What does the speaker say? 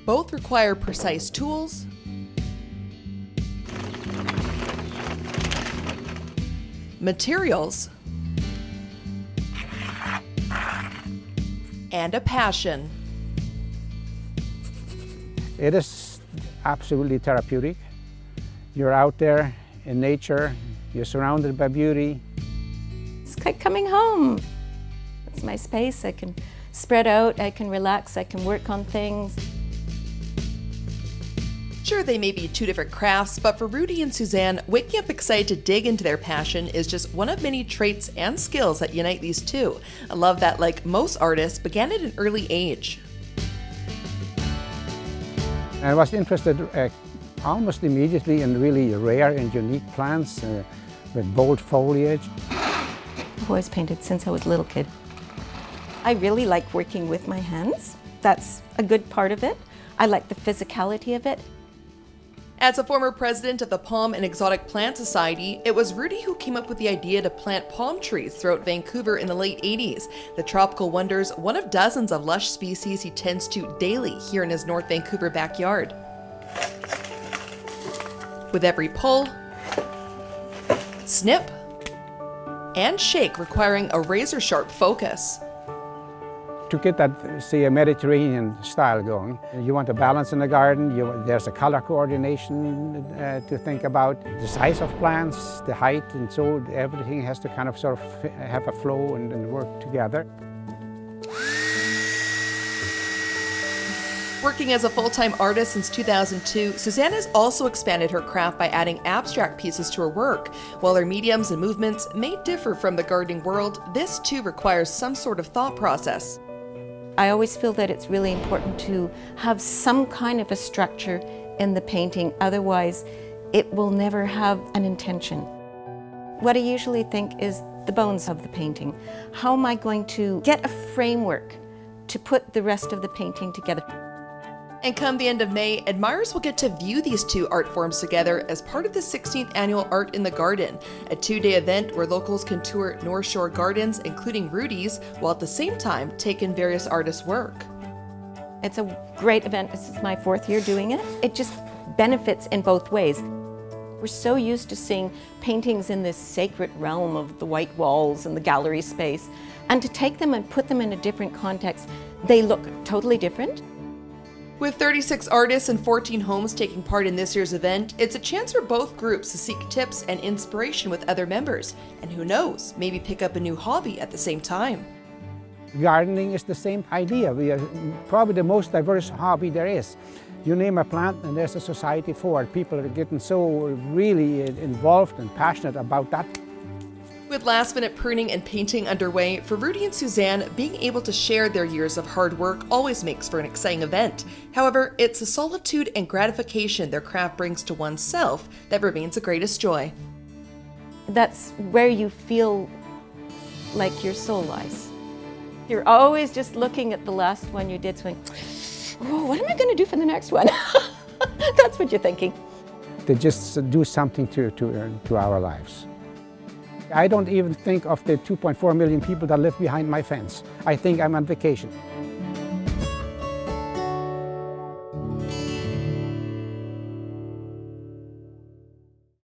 Both require precise tools, materials, and a passion. It is absolutely therapeutic. You're out there in nature, you're surrounded by beauty. It's like coming home. It's my space. I can spread out, I can relax, I can work on things. Sure, they may be two different crafts, but for Rudi and Suzan, waking up excited to dig into their passion is just one of many traits and skills that unite these two. A love that, like most artists, began at an early age. I was interested almost immediately in really rare and unique plants with bold foliage. I've always painted since I was a little kid. I really like working with my hands. That's a good part of it. I like the physicality of it. As a former president of the Palm and Exotic Plant Society, it was Rudi who came up with the idea to plant palm trees throughout Vancouver in the late 80s. The tropical wonder's one of dozens of lush species he tends to daily here in his North Vancouver backyard. With every pull, snip, and shake requiring a razor-sharp focus. To get that, say, a Mediterranean style going, you want a balance in the garden, there's a color coordination to think about, the size of plants, the height, and so everything has to kind of sort of have a flow and work together. Working as a full-time artist since 2002, Suzan has also expanded her craft by adding abstract pieces to her work. While her mediums and movements may differ from the gardening world, this too requires some sort of thought process. I always feel that it's really important to have some kind of a structure in the painting, otherwise it will never have an intention. What I usually think is the bones of the painting. How am I going to get a framework to put the rest of the painting together? And come the end of May, admirers will get to view these two art forms together as part of the 16th annual Art in the Garden, a two-day event where locals can tour North Shore gardens, including Rudi's, while at the same time take in various artists' work. It's a great event. This is my 4th year doing it. It just benefits in both ways. We're so used to seeing paintings in this sacred realm of the white walls and the gallery space, and to take them and put them in a different context, they look totally different. With 36 artists and 14 homes taking part in this year's event, it's a chance for both groups to seek tips and inspiration with other members, and who knows, maybe pick up a new hobby at the same time. Gardening is the same idea. We are probably the most diverse hobby there is. You name a plant and there's a society for it. People are getting so really involved and passionate about that. With last-minute pruning and painting underway, for Rudi and Suzan, being able to share their years of hard work always makes for an exciting event. However, it's the solitude and gratification their craft brings to oneself that remains the greatest joy. That's where you feel like your soul lies. You're always just looking at the last one you did, going, oh, what am I going to do for the next one? That's what you're thinking. To just do something to our lives. I don't even think of the 2.4 million people that live behind my fence. I think I'm on vacation.